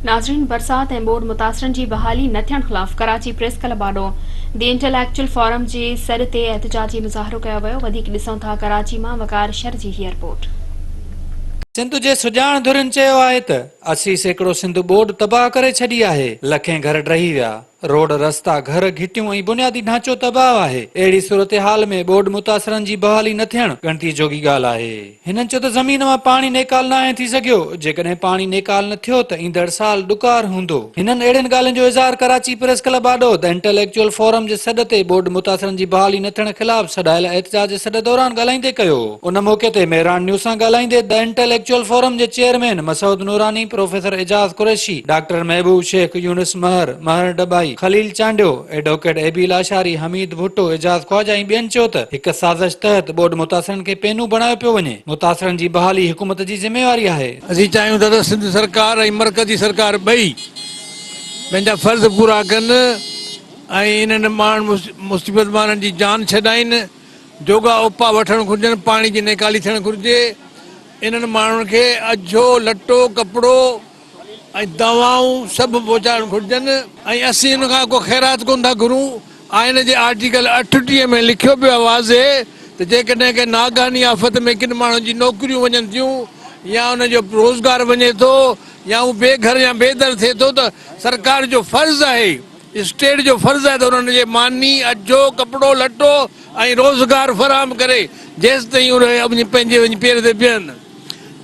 नाज़रीन, बरसात ऐं ॿोॾि मुतासिरनि जी बहाली न थियण ख़िलाफ़ कराची प्रेस क्लब आॾो दी इंटेलेक्चुअल फोरम जे सॾ ते एहतिजाजी मुज़ाहिरो कयो वियो। वधीक ॾिसूं था कराची मां वकार शर जी हीअ रिपोर्ट। सिंध जे सुजाण धुरिन चयो आहे त 80% सिंध ॿोॾि तबाह करे छॾी आहे। लखें घर ड्रही विया, रोड रस्ता घर घिटियूं ऐं बुनियादी ढांचो तबाह आहे। अहिड़ी सूरत-हाल में ॿोॾि मुतासिरनि जी बहाली न थियण गणती जोगी ॻाल्हि आहे। हिननि चयो त ज़मीन मां पाणी नेकाल न आहे थी सघियो। जेकॾहिं पाणी नेकाल न थियो त ईंदड़ साल ॾुकार हूंदो। हिननि अहिड़ियुनि ॻाल्हियुनि जो इज़हार कराची प्रेस क्लब आॾो द इंटेलेक्चुअल फोरम जे सॾ ते ॿोॾि मुतासिरनि जी बहाली न थियण ख़िलाफ़ सॾायल एहतिजाज जे सॾ दौरान ॻाल्हाईंदे कयो। उन मौक़े ते मेहरान न्यूज़ सां ॻाल्हाईंदे द इंटेलेक्चुअल फोरम जे chairman Masood Noorani, professor Ejaz Qureshi, doctor Mehboob Sheikh, Younus Mehar Dabai, Khalil Chandio, advocate Abeel Ashari, Hameed Bhutto, Ejaz Khawaja ऐं ॿियनि चयो त हिक साज़िश तहत ॿोॾि मुतासिरनि खे पेनू बणायो पियो वञे। मुतासिरनि जी बहाली हुकूमत जी ज़िम्मेवारी आहे। असीं चाहियूं था त सिंध सरकार ऐं मरकज़ी सरकार ॿई पंहिंजा फ़र्ज़ पूरा कनि ऐं इन्हनि मुसीबत वारनि जी जान छॾाइनि। जोगा उपा वठणु घुरिजनि, पाणी जी नेकाली थियणु घुरिजे। इन्हनि माण्हुनि खे अझो लटो कपिड़ो ऐं दवाऊं सभु पहुचाइणु घुरिजनि। ऐं असीं हिन खां को ख़ैरात कोन था घुरूं। आइन जे आर्टिकल 38 में लिखियो पियो आहे वाज़े त जेकॾहिं के नागानी आफ़त में किन माण्हुनि जी नौकरियूं वञनि थियूं या उनजो रोज़गार वञे थो या उहो बेघर या बेदर थिए थो त सरकार जो फ़र्ज़ु आहे, स्टेट जो फ़र्ज़ु आहे त उन्हनि जे मानी अझो कपिड़ो लटो ऐं रोज़गार फ़राहम करे जेसि ताईं उहे पंहिंजे वञी पेर ते बीहनि।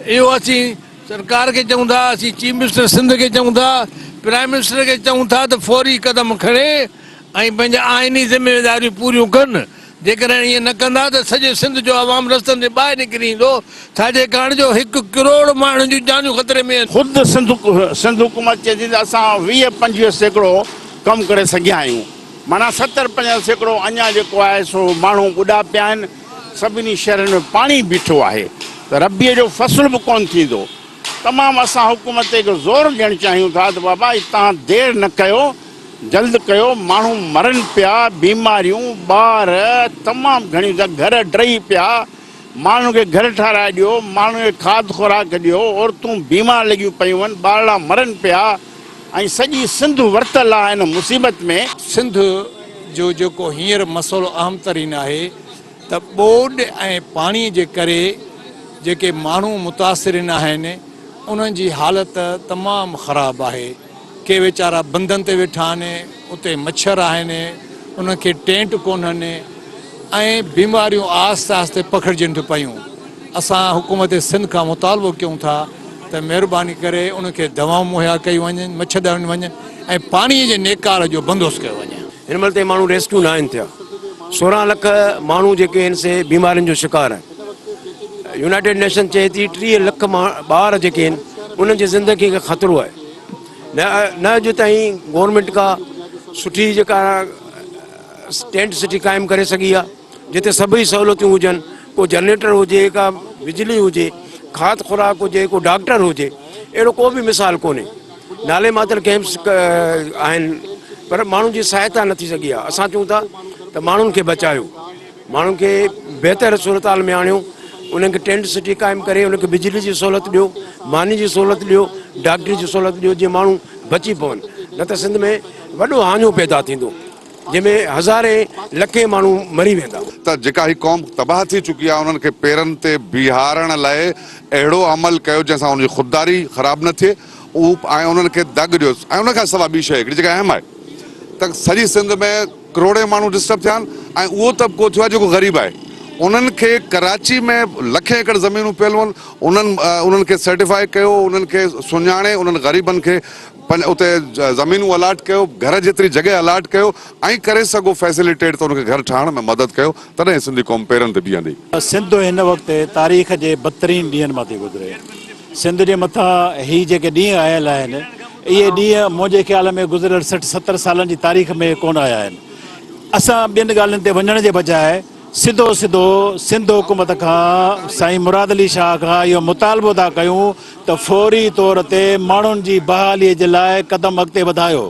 इहो असीं सरकार खे चऊं था, असीं चीफ मिनिस्टर सिंध खे चऊं था, प्राइम मिनिस्टर खे चऊं था त फौरी क़दम खणे ऐं पंहिंजा आइनी ज़िम्मेदारियूं पूरियूं कनि। जेकॾहिं ईअं न कंदा त सॼे सिंध जो आवाम रस्तनि ते ॿाहिरि निकिरी ईंदो। छाजे कारण जो 1 करोड़ माण्हुनि जूं जानियूं ख़तरे में आहिनि। ख़ुदि सिंध हुकूमत चए थी त असां 20-25% कमु करे सघिया आहियूं। माना 70-50% अञा जेको आहे सो माण्हू ॿुॾा पिया आहिनि। सभिनी शहरनि में पाणी बीठो आहे त रबीअ जो फ़सुलु बि कोन थींदो। तमामु असां हुकूमत ते ज़ोर ॾियणु चाहियूं था त बाबा तव्हां देरि न कयो, जल्द कयो। माण्हू मरनि पिया, बीमारियूं, ॿार तमामु घणियूं त घर ड्रही पिया। माण्हुनि खे घर ठाराए ॾियो, माण्हुनि खे खाद खुराक ॾियो। औरतूं बीमार लॻियूं पियूं आहिनि, ॿारड़ा मरनि पिया ऐं सॼी सिंध वरितल आहे हिन मुसीबत में। सिंध जो जेको हींअर मसइलो अहम तरीन आहे त ॿोॾि ऐं पाणीअ जे करे जेके माण्हू मुतासिरिन आहिनि उन्हनि जी हालति तमामु ख़राबु आहे। के वीचारा बंधनि ते वेठा आहिनि, उते मच्छर आहिनि, उनखे टेंट कोन्हनि ऐं बीमारियूं आहिस्ते आहिस्ते पखिड़िजनि थियूं पियूं। असां हुकूमत सिंध खां मुतालबो कयूं था त महिरबानी करे उनखे दवाऊं मुहैया कयूं वञनि, मच्छरदानियूं वञनि ऐं पाणीअ जे नेकाल जो बंदोबस्तु कयो वञे। हिन महिल ताईं माण्हू रेस्क्यू न आहिनि थिया। 16 लख माण्हू जेके आहिनि से बीमारियुनि जो शिकार आहिनि। यूनाइटेड नेशन चए थी 30 लख ॿार जेके आहिनि उन्हनि जी ज़िंदगी खे ख़तरो आहे। न अॼु ताईं गवर्नमेंट का सुठी जेका टेंट सिटी क़ाइमु करे सघी आहे जिते सभई सहूलियतूं हुजनि। को जनरेटर हुजे, का बिजली हुजे, खाद खुराक हुजे, को डॉक्टर हुजे, अहिड़ो को बि मिसाल कोन्हे। नाले मात्र कैंप्स आहिनि पर माण्हुनि जी सहायता न थी सघी आहे। असां चऊं था त माण्हुनि खे बचायो, माण्हुनि खे बहितर सूरत हाल में आणियो, उन्हनि खे टेंट सिटी क़ाइमु करे उनखे बिजली जी सहूलियत ॾियो, मानी जी सहूलियत ॾियो, डॉक्टरी जी सहूलियत ॾियो जीअं माण्हू बची पवनि। न त सिंध में वॾो हाञो पैदा थींदो जंहिंमें हज़ारे लखे माण्हू मरी वेंदा। त जेका ही क़ौम तबाह थी चुकी आहे उन्हनि खे पेरनि ते बीहारण लाइ अहिड़ो अमल कयो जंहिंसां उनजी ख़ुददारी ख़राबु न थिए ऐं उन्हनि खे दग ॾियो। ऐं उनखां सवाइ ॿी शइ हिकिड़ी जेका अहम आहे त सॼी सिंध में करोड़े माण्हू डिस्टर्ब थिया आहिनि ऐं उहो तबिको थियो आहे जेको ग़रीब आहे। उन्हनि खे कराची में लखे एकड़ ज़मीनूं पियल आहिनि, उन्हनि खे सर्टिफाई कयो, उन्हनि खे सुञाणे उन्हनि ग़रीबनि खे उते ज़मीनूं अलाट कयो, घर जेतिरी जॻह अलाट कयो ऐं करे सघो फैसिलिटेट त उनखे घर ठाहिण में मदद कयो, तॾहिं सिंधी क़ौम पेरनि ते बीहंदी। सिंध हिन वक़्तु तारीख़ जे बदतरीन ॾींहंनि मां थी गुज़रे। सिंध जे मथां ही जेके ॾींहं आयल आहिनि इहे ॾींहं मुंहिंजे ख़्याल में गुज़िरियल 60-70 सालनि जी तारीख़ में कोन आया आहिनि। असां ॿियनि ॻाल्हियुनि ते वञण जे बजाए सिधो सिंध हुकूमत खां साईं मुराद अली शाह खां इहो मुतालबो था कयूं त फौरी तौर ते माण्हुनि जी बहालीअ जे लाइ क़दम अॻिते वधायो।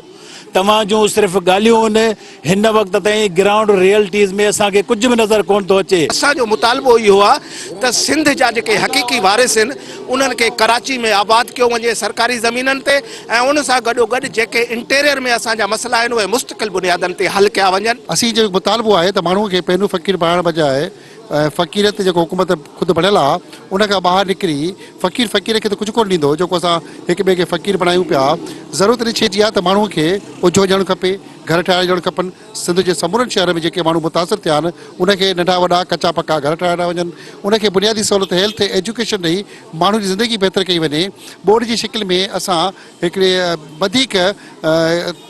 तव्हां जूं सिर्फ़ु ॻाल्हियूं आहिनि, हिन वक़्त ताईं ग्राउंड रियलिटीज़ में असांखे कुझु बि नज़र कोन थो अचे। असांजो मुतालबो इहो आहे त सिंध जा जेके हक़ीक़ी वारिस आहिनि उन्हनि खे कराची में आबाद कयो वञे सरकारी ज़मीननि ते, ऐं उन सां गॾोगॾु जेके इंटीरियर में असांजा मसइला आहिनि उहे मुस्तक़िल बुनियादनि ते हल कया वञनि। असीं जो मुतालबो आहे त माण्हूअ खे पहिरियों फ़क़ीर बणाइण बजाए फ़क़ीरत जेको हुकूमत ख़ुदि बणियल आहे उन खां ॿाहिरि निकिरी फ़क़ीर खे त कुझु कोन ॾींदो, जेको असां हिक ॿिए खे फ़क़ीर बणायूं पिया। ज़रूरत इन शइ जी आहे त माण्हूअ खे उजो हुजणु खपे, घर ठाहिण ॾियणु खपनि। सिंध जे समूरनि शहर में जेके माण्हू मुतासिर थिया आहिनि उनखे नंढा वॾा कचा पका घर ठाहिणा वञनि, उनखे बुनियादी सहूलियत हेल्थ एजुकेशन ॾेई माण्हू जी ज़िंदगी बहितर कई वञे। बोर्ड जी शिकिल में असां हिकिड़े वधीक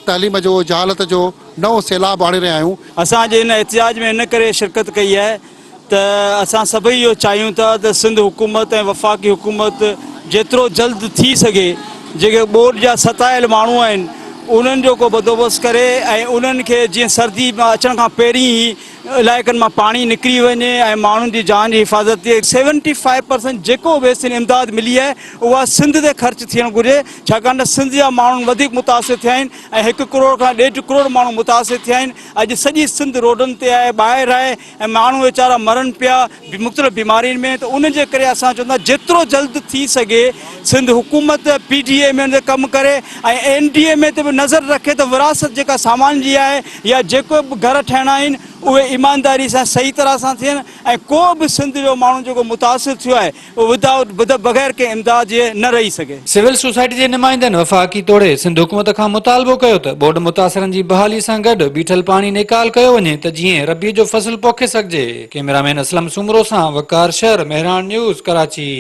तालीम जो जहालत जो नओं सैलाब आणे रहिया आहियूं। असांजे हिन एहतिजाज में इन करे शिरकत कई आहे त असां सभई इहो चाहियूं था त सिंध हुकूमत ऐं वफ़ाक़ी हुकूमत जेतिरो जल्द थी सघे जेके बोर्ड जा सतायल माण्हू आहिनि उन्हनि जो को बंदोबस्तु करे ऐं उन्हनि खे जीअं सर्दी मां अचण खां पहिरीं ई इलाइक़नि मां पाणी निकिरी वञे ऐं माण्हुनि जी जान जी हिफ़ाज़त थिए। 75% जेको बेसिन इमदाद मिली आहे उहा सिंध ते ख़र्च थियणु घुरिजे, छाकाणि त सिंध जा माण्हू वधीक मुतासिर थिया आहिनि ऐं 1 करोड़ खां 1.5 करोड़ माण्हू मुतासिर थिया आहिनि। अॼु सॼी सिंध रोडनि ते आहे, ॿाहिरि आहे ऐं माण्हू वीचारा मरनि पिया मुख़्तलिफ़ बीमारियुनि में। त उनजे करे असां चवंदा जेतिरो जल्द थी सघे सिंध हुकूमत PTA में कमु करे ऐं NDA में ते बि नज़र रखे त विरासत जेका सामान जी आहे या जेको बि घर ठाहिणा आहिनि उहे ईमानदारी सां सही तरह सां थियनि ऐं को बि सिंध जो माण्हू जेको मुतासिर थियो आहे उहो बग़ैर कंहिं इमदाद जे न रही सघे। सिविल सोसाइटी जे नुमाइंदनि वफ़ाक़ी तोड़े सिंध हुकूमत खां मुतालबो कयो त बोर्ड मुतासिरनि जी बहाली सां गॾु बीठल पाणी निकाल कयो वञे त जीअं रबी जो फसल पोखे सघिजे। कैमरामैन असलम सुमरो सां वकार शहर, मेहरान न्यूज़, कराची।